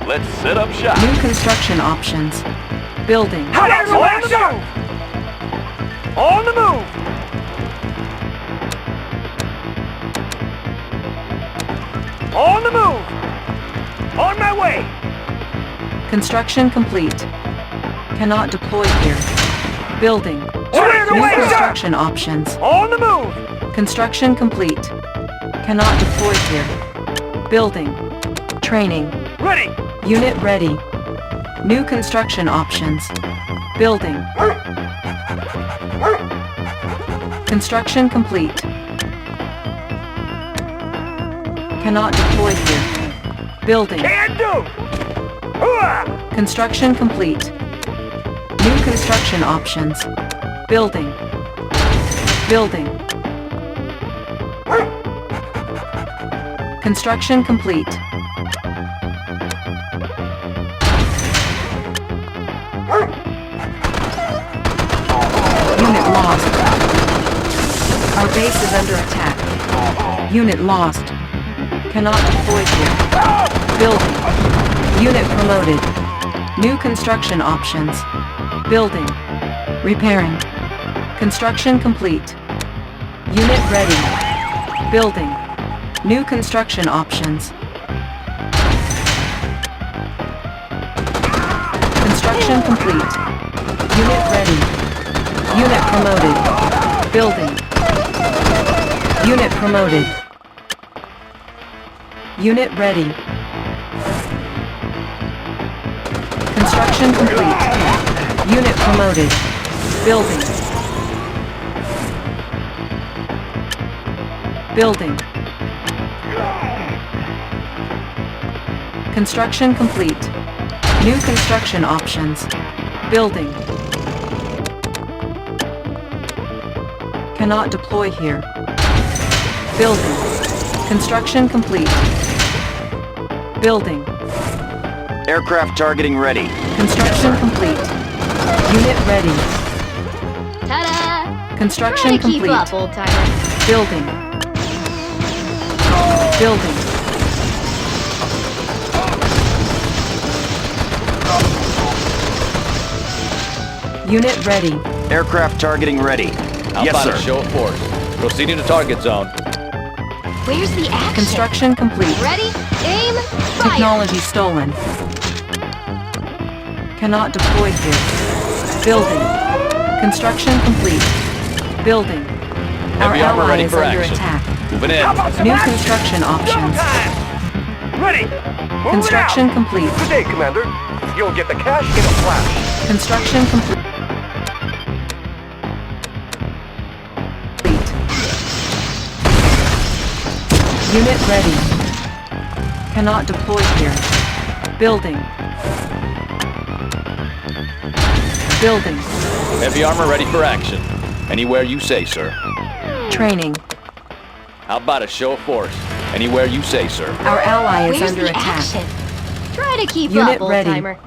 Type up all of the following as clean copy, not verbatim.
Let's set up shop. New construction options. Building. On the move! On the move! On the move! On my way! Construction complete. Cannot deploy here. Building. Cleared New away, sir! construction options. On the move! Construction complete. Cannot deploy here. Building. Training. Ready! Unit ready. New construction options. Building. Construction complete. Cannot deploy here. Building. Can do! Hooah! Construction complete. New construction options. Building. Building. Construction complete. Unit lost. Our base is under attack. Unit lost. Cannot deploy here. Building. Unit promoted. New construction options. Building. Repairing. Construction complete. Unit ready. Building. New construction options. Construction complete. Unit ready. Unit promoted. Building. Unit promoted. Unit ready. Construction complete. Unit promoted. Building. Building. Construction complete. New construction options. Building. Cannot deploy here. Building. Construction complete. Building. Aircraft targeting ready. Construction complete. Unit ready. Ta-da! Construction Try to keep complete. up, old-timer. Building. Building. Unit ready. Aircraft targeting ready. How Yes, about sir. a show of force? Proceeding to target zone. Where's the action? Construction complete. Ready? Aim! Fire! Technology stolen. Cannot deploy here. Building. Construction complete. Building. Our Heavy armor ally ready is for under action. attack. Moving in. How about some New action? construction options. Showtime! Ready! Move Construction it out. complete. Good day, Commander. You'll get the cash in a flash. Construction complete. Unit ready. Cannot deploy here. Building. Building. Heavy armor ready for action. Anywhere you say, sir. Training. How about a show of force? Anywhere you say, sir. Our ally is Where's under the attack. action? Try to keep Unit up, ready. old-timer.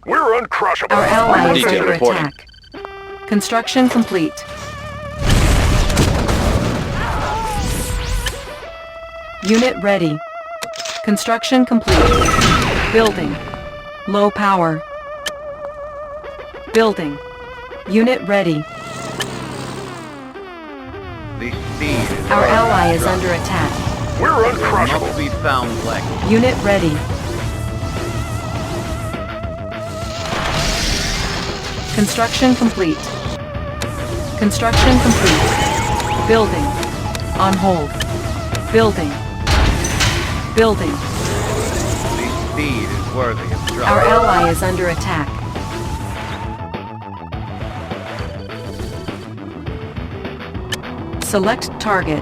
We're uncrushable. Our ally is Detail under reporting. attack. Construction complete. Unit ready. Construction complete. Building. Low power. Building. Unit ready. The speed is Our hard to ally is trust. under attack. We're Must uncrushable. be found lacking. Unit ready. Construction complete. Construction complete. Building. On hold. Building. Building. The speed is worthy of trust. Our ally is under attack. Select target.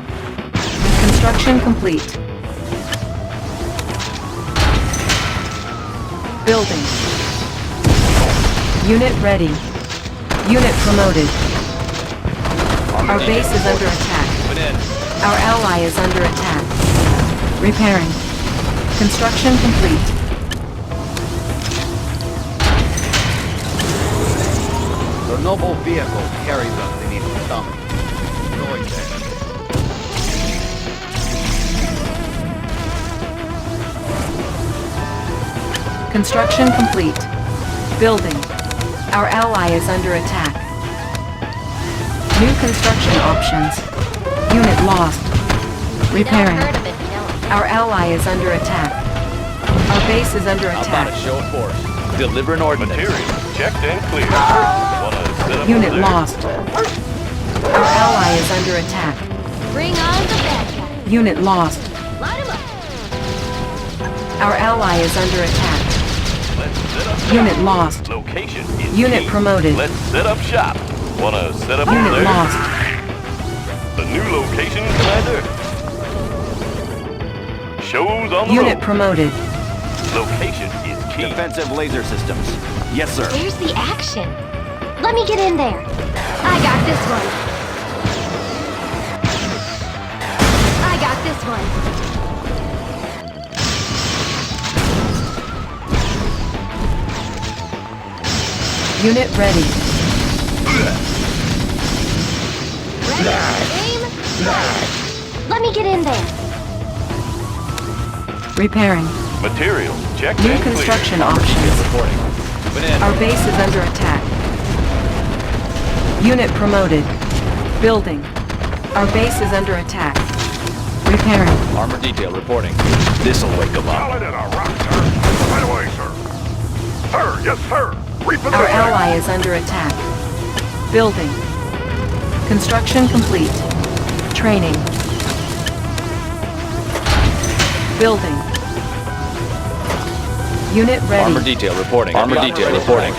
Construction complete. Building. Unit ready. Unit promoted. Our base is under attack. Moving in. Our ally is under attack. Repairing. Construction complete. The noble vehicle carries us in its stomach. Going there. Construction complete. Building. Our ally is under attack. New construction options. Unit lost. Repairing. You don't hurt him if you don't. Our ally is under attack. Our base is under How about a attack. show of force? Deliver an ordinance. Materials checked and cleared. Wanna set up Unit over there? lost. Our ally is under attack. Bring on the bad guy. Unit lost. Light him up. Our ally is under attack. Let's set up shop. Unit lost. Location is Unit key. promoted. Let's set up shop. Wanna set up over Unit there? lost. The new location, Commander. Shows on the Unit road. promoted. Location is key. Defensive laser systems. Yes, sir. Where's the action? Let me get in there. I got this one. I got this one. Unit ready. Ready? Aim. Fire. Let me get in there. Repairing. Materials checked New and cleared. construction options. Reporting. Moving in. Our base is under attack. Unit promoted. Building. Our base is under attack. Repairing. Armor detail reporting. This'll wake them up. Solid in a rock, sir. Right away, sir. Sir, yes, sir. Reposition. Our ally is under attack. Building. Construction complete. Training. Building. Unit ready. Armor detail reporting. Armor detail reporting.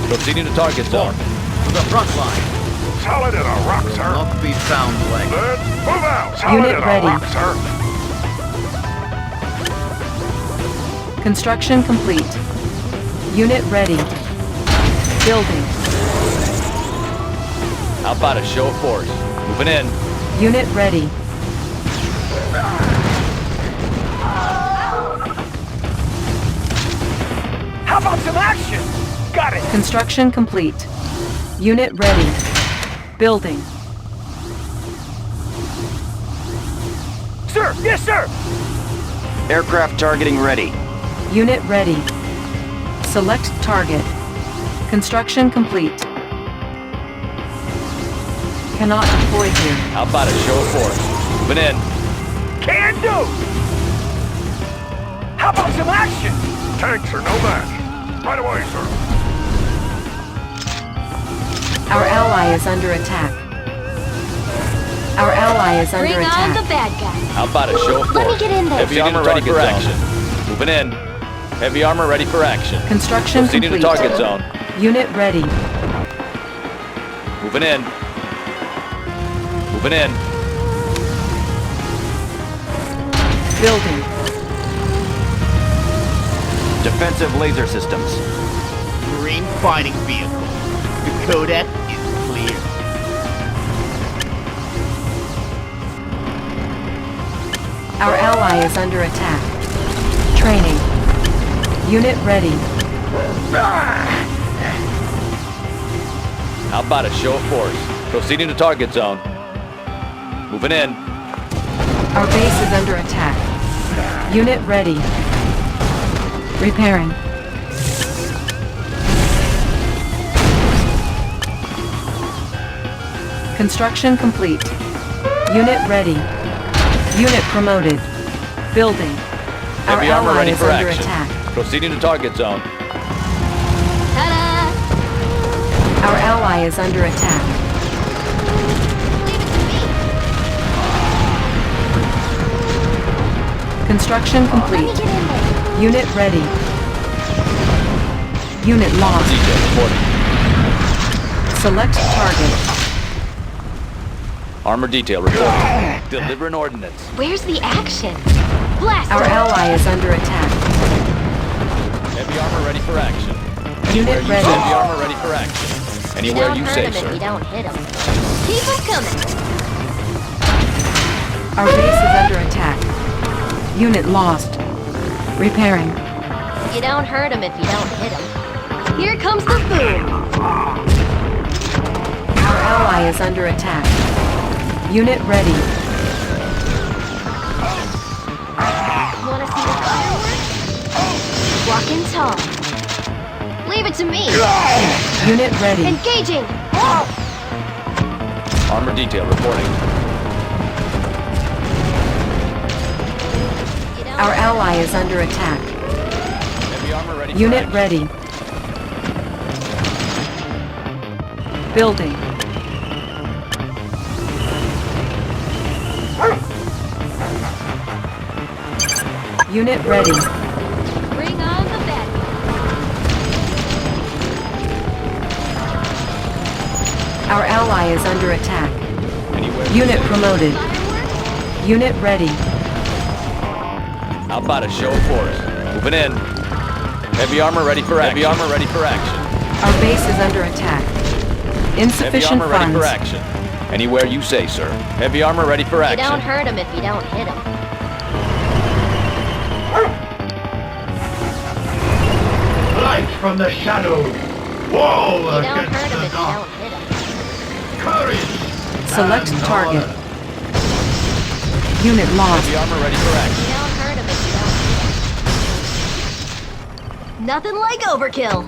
Proceeding to target zone. To the front line. Solid in a rock, sir. Not be found late. Let's move out. Solid Unit in a ready. rock, sir. Construction complete. Unit ready. Building. How about a show of force? Moving in. Unit ready. How about some action? Got it. Construction complete. Unit ready. Building. Sir, yes, sir. Aircraft targeting ready. Unit ready. Select target. Construction complete. Cannot deploy here. How about a show of force? Moving in. Can do. How about some action? Tanks are no match. Right away, sir. Our ally is under attack. Our ally is under Bring on the attack. bad guy. How about a show of Let me force? get in there. Heavy armor ready for action. Moving in. Heavy armor ready for action. Construction Proceeding to complete. target zone. Unit ready. Moving in. Moving in. Building. Defensive laser systems. Marine fighting vehicle. The codec is clear. Our ally is under attack. Training. Unit ready. How about a show of force? Proceeding to target zone. Moving in. Our base is under attack. Unit ready. Repairing. Construction complete. Unit ready. Unit promoted. Building. Our Heavy armor ally ready is for under action. attack. Proceeding to target zone. Ta-da! Our ally is under attack. Leave it to me. Construction Let me complete. get in there. Unit ready. Unit lost. Detail reporting. Select target. Armor detail reporting. Deliver an ordinance. Where's the action? Blast Our him. ally is under attack. Heavy armor ready for action. Unit Heavy ready. armor ready for action. You Anywhere don't you hurt say, him if you sir. don't hit him. Keep him coming. Our base is under attack. Unit lost. Repairing. You don't hurt him if you don't hit him. Here comes the boom. Our ally is under attack. Unit ready. Walking tall. Leave it to me. Unit ready. Engaging. Armor detail reporting. Our ally is under attack. Heavy armor ready for Unit action. ready. Building. Unit ready. Bring on the bed. Our ally is under attack. Anywhere. Unit promoted. Fireworks. Unit ready. How about a show of force? Moving in. Heavy armor ready for action. Heavy armor ready for action. Our base is under attack. Heavy Insufficient armor ready for funds. action. Anywhere you say, sir. Heavy armor ready for You don't action. hurt him if you don't hit him. Light from the shadows. Wall You don't against hurt him the if you dark. don't hit him. Courage. Select and target. honor. Unit lost. Heavy armor ready for action. You don't hurt him if you don't hit him. Nothing like overkill.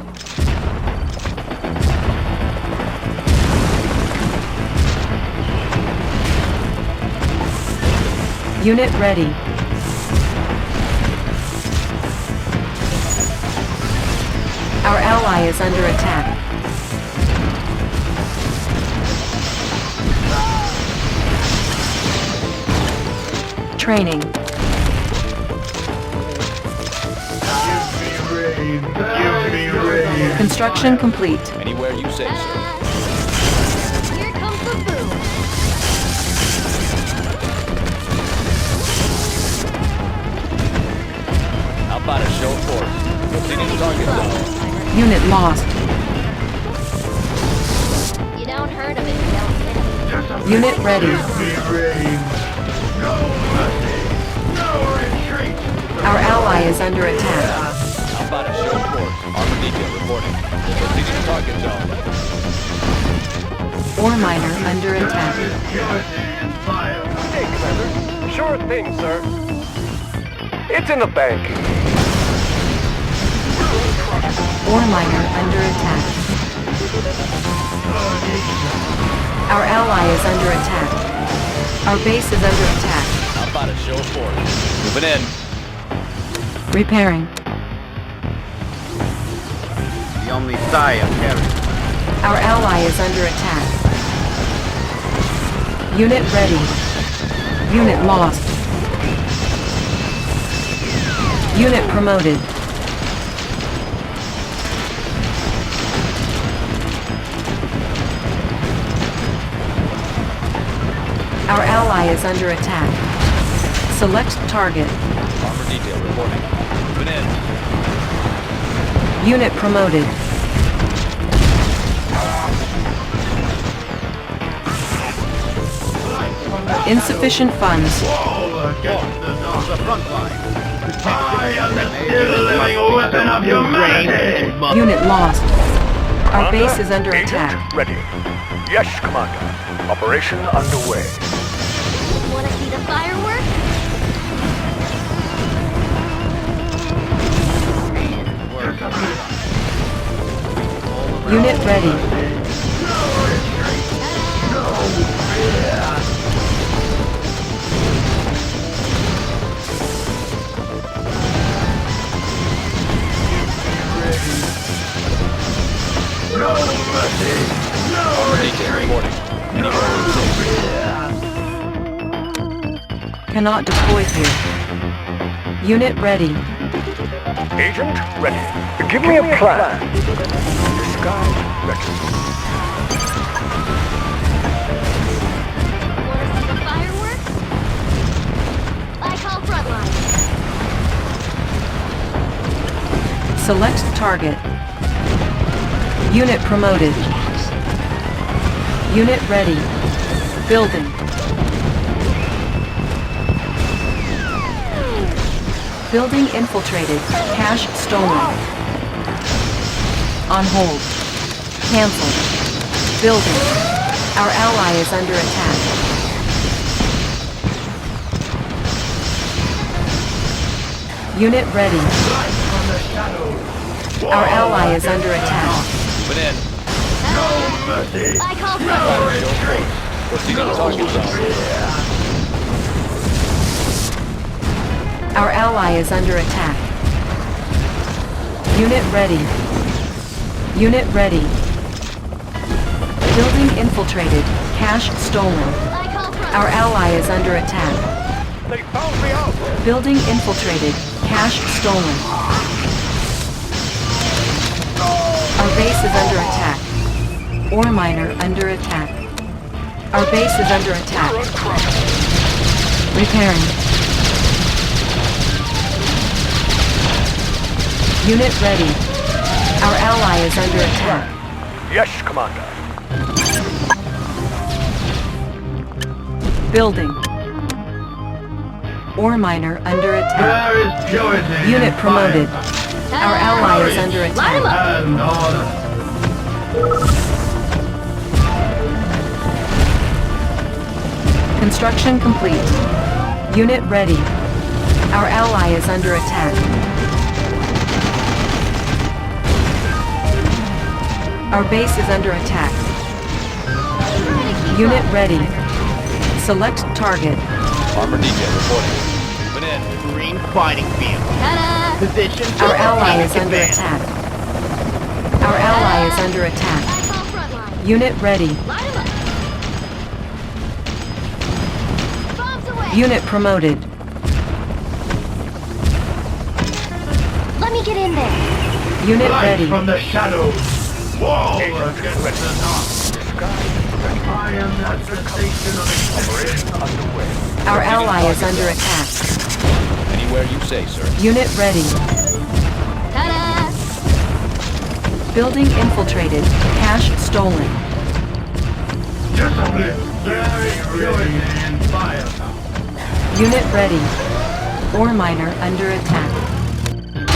Unit ready. Our ally is under attack. Training. Give me rain. Give me rain. Construction complete. Anywhere you say, sir. Here comes the boom. How about a show of force? Proceeding to target zone. Unit lost. You don't hurt him if you don't hit him. Unit ready. Give me rain. No mercy. No retreat. Our ally is under attack. How about a show of force? Armor detail reporting. Proceeding to target zone. Ore miner under attack. Kerosene fire. Hey, Commander. Sure thing, sir. It's in the bank. Ore miner under attack. Our ally is under attack. Our base is under attack. How about a show of force? Moving in. Repairing. The only sigh I'm carrying. Our ally is under attack. Unit ready. Unit lost. Unit promoted. Our ally is under attack. Select target. Armor detail reporting. Moving in. Unit promoted. Insufficient funds. Wall against the dark. The front line. I am the still living weapon of humanity. Unit lost. Our Commander, base is under agent attack. ready. Yes, Commander. Operation underway. Want to see the fireworks? Unit ready. No mercy. No Armor detail reporting. Anywhere you say. Cannot deploy here. Unit ready. Agent ready. Give me a plan. Disguise ready. Want to see the fireworks? I call frontline. Select target. Unit promoted. Unit ready. Building. Building infiltrated. Cash stolen. On hold. Cancelled. Building. Our ally is under attack. Unit ready. shadows. Our ally is under attack. Moving in. No mercy. I call No for retreat. Proceeding to target zone. Our ally is under attack. Unit ready. Unit ready. Building infiltrated. Cache stolen. I call for Our ally is under attack. They found me out. Building infiltrated. Cache stolen. Our base is under attack. Ore miner under attack. Our base is under attack. Repairing. Unit ready. Our ally is under attack. Yes, Commander. Building. Ore miner under attack. There is purity. Unit in promoted. fire. Our ally is under Line 'em attack. up. And order. Construction complete. Unit ready. Our ally is under attack. Our base is under attack. Unit ready. Select target. Armor detail reporting. Moving in. Marine fighting vehicle. Ta-da! Position. Our ally is Take under advantage. attack. Our ally is under attack. I call frontline. Unit ready. Line 'em up. Bombs away. Unit promoted. Let me get in there. Unit Light ready. from the shadows. Wall against the north. I am at the station of existence. Our ally is under attack. Anywhere you say, sir. Unit ready. Ta-da! Building infiltrated. Cache stolen. Discipline. There is purity in fire. Unit ready. Ore miner under attack.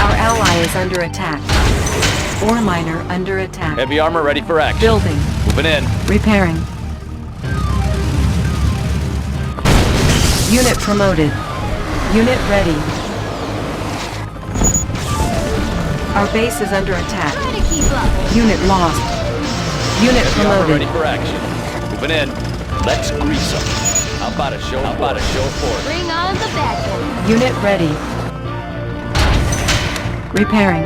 Our ally is under attack. Ore miner under attack. Heavy armor ready for action. Building. Moving in. Repairing. Unit promoted. Unit ready. Our base is under attack. Try to keep up. Unit lost. Unit Heavy armor ready promoted. for action. Moving in. Let's grease them. How about a show? How about a show of force? Bring on the bad guys. Unit ready. Repairing.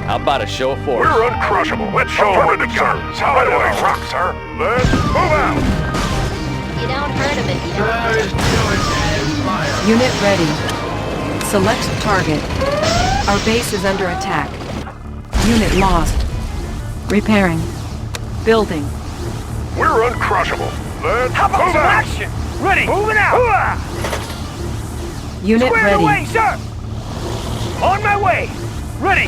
How about a show of force? We're uncrushable. Let's show them the guns. How do I rock, sir? Let's move out. You don't hurt him if you don't. There is purity in fire. Unit ready. Select target. Our base is under attack. Unit lost. Repairing. Building. We're uncrushable. Let's How about move some out. action? Ready. Moving out. Unit Squared ready. away, sir. On my way. Ready.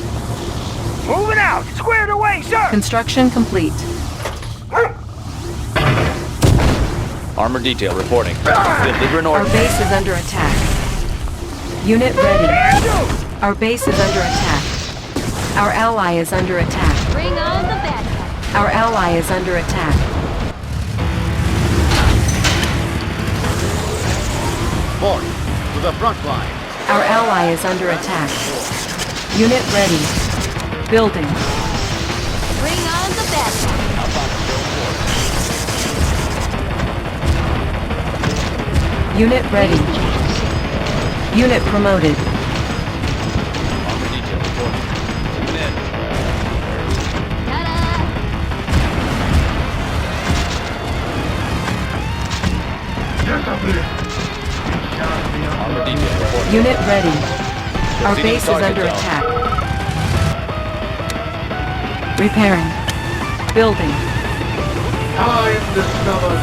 Moving out. Squared away, sir. Construction complete. Armor detail reporting. Delivering Our orders. base is under attack. Unit ready. Our base is under attack. Our ally is under attack. Bring on the bad guys. Our ally is under attack. Force to the front line. Our ally is under attack. Unit ready. Building. Bring on the bad guys. Unit ready. Unit promoted. Armor detail reporting. Moving in. Ta-da! Discipline. Shall be Armor detail reporting. Unit ready. Our Proceeding base is target under zone. attack. Repairing. Building. time discovered.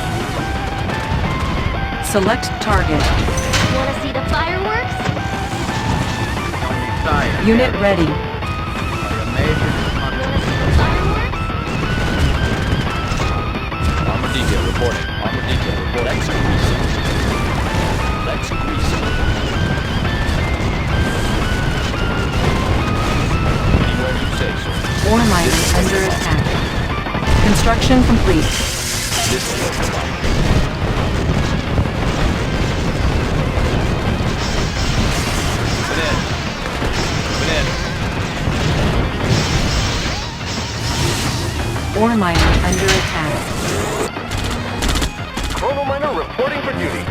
Select target. Wanna see the fireworks? Unit ready. Wanna see the fireworks? Armor detail reporting. Armor detail reporting. Let's grease it. Let's grease it. Anywhere you say, sir. Ore miner under attack. Construction complete. This is what we're like. Put in. Ore miner under attack. Chrono miner reporting for duty.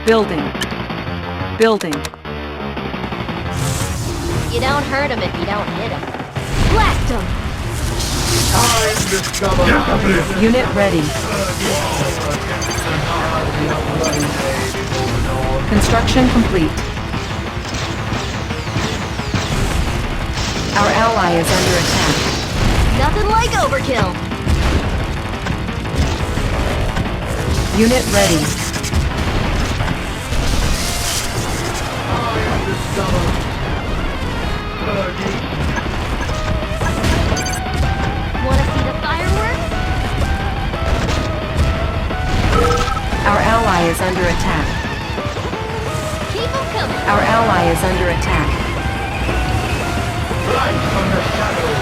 Building. Building. You don't hurt him if you don't hit him. Blast him! Time discovered. Unit ready. Construction complete. Our ally is under attack. Nothing like overkill. Unit ready. Wanna see the fireworks? Our ally is under attack. Keep them coming. Our ally is under attack. Light from the shadows.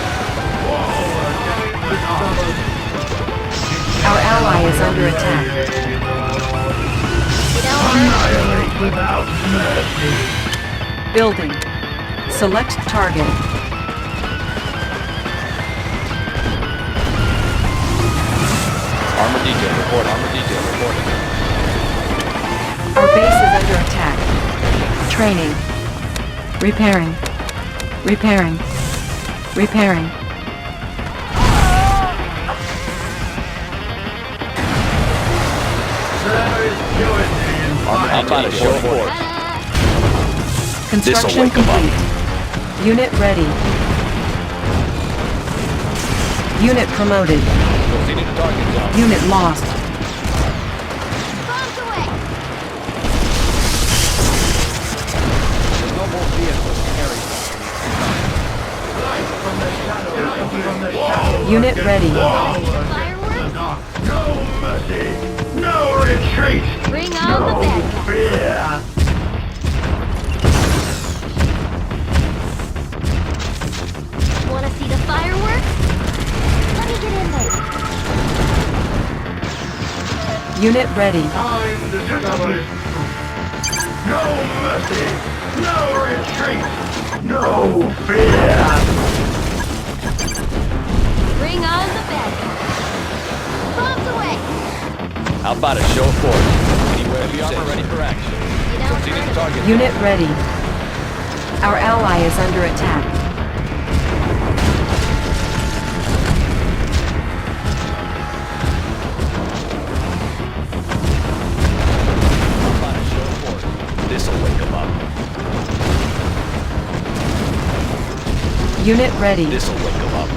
Our ally is under attack. You don't hurt him. Annihilate without mercy. Building. Select target. Armor detail report. Armor detail reporting. Our base is under attack. Training. Repairing. Repairing. Repairing. There is purity in Armor fire. detail show force. Construction wake 'em up. complete. Unit ready. Unit promoted. Proceeding to target zone. Unit lost. Bombs away. Unit ready. Fireworks? No mercy. No retreat. Bring on the bad guys. Fear. Wanna see the fireworks? Let me get in there. Unit ready. Time discovered. No mercy. No retreat. No fear. Bring on the bad guys. Bombs away. How about a show of force? Anywhere the armor ready for action. You don't Proceeding to hurt him. target Unit zone. ready. Our ally is under attack. How about a show of force? This'll wake them up. Unit ready. This'll wake them up.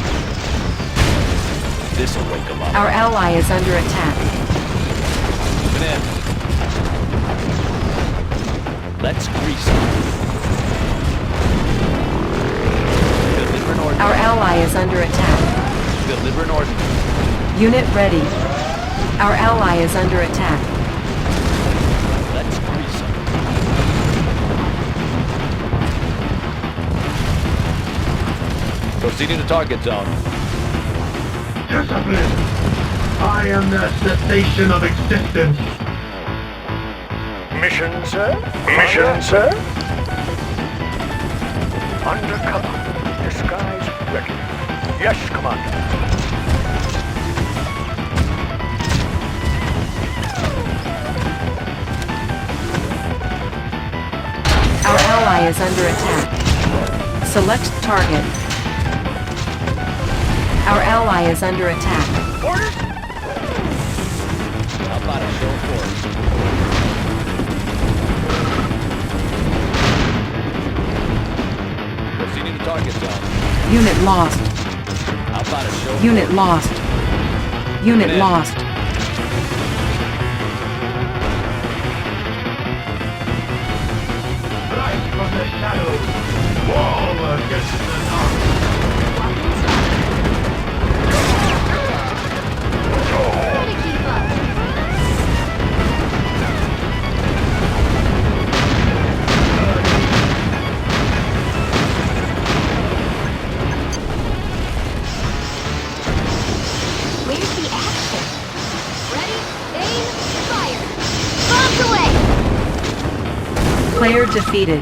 This'll wake them up. Our ally is under attack. Moving in. Let's grease them. Delivering orders. Our ally is under attack. Delivering orders. Unit ready. Our ally is under attack. Let's grease them. Proceeding to target zone. Discipline. I am the cessation of existence. Mission, sir? Mission, sir? Undercover. Disguise ready. Yes, Commander. Our ally is under attack. Select target. Our ally is under attack. Orders? How about a show of force? Proceeding to target zone. Unit lost. How about a show of Unit force? lost. Unit lost. Light from the shadows. Wall against the dark. Try to keep up. Where's the action? Ready, aim, fire. Bombs away. Player defeated.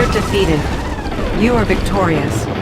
Turret defeated. You are victorious.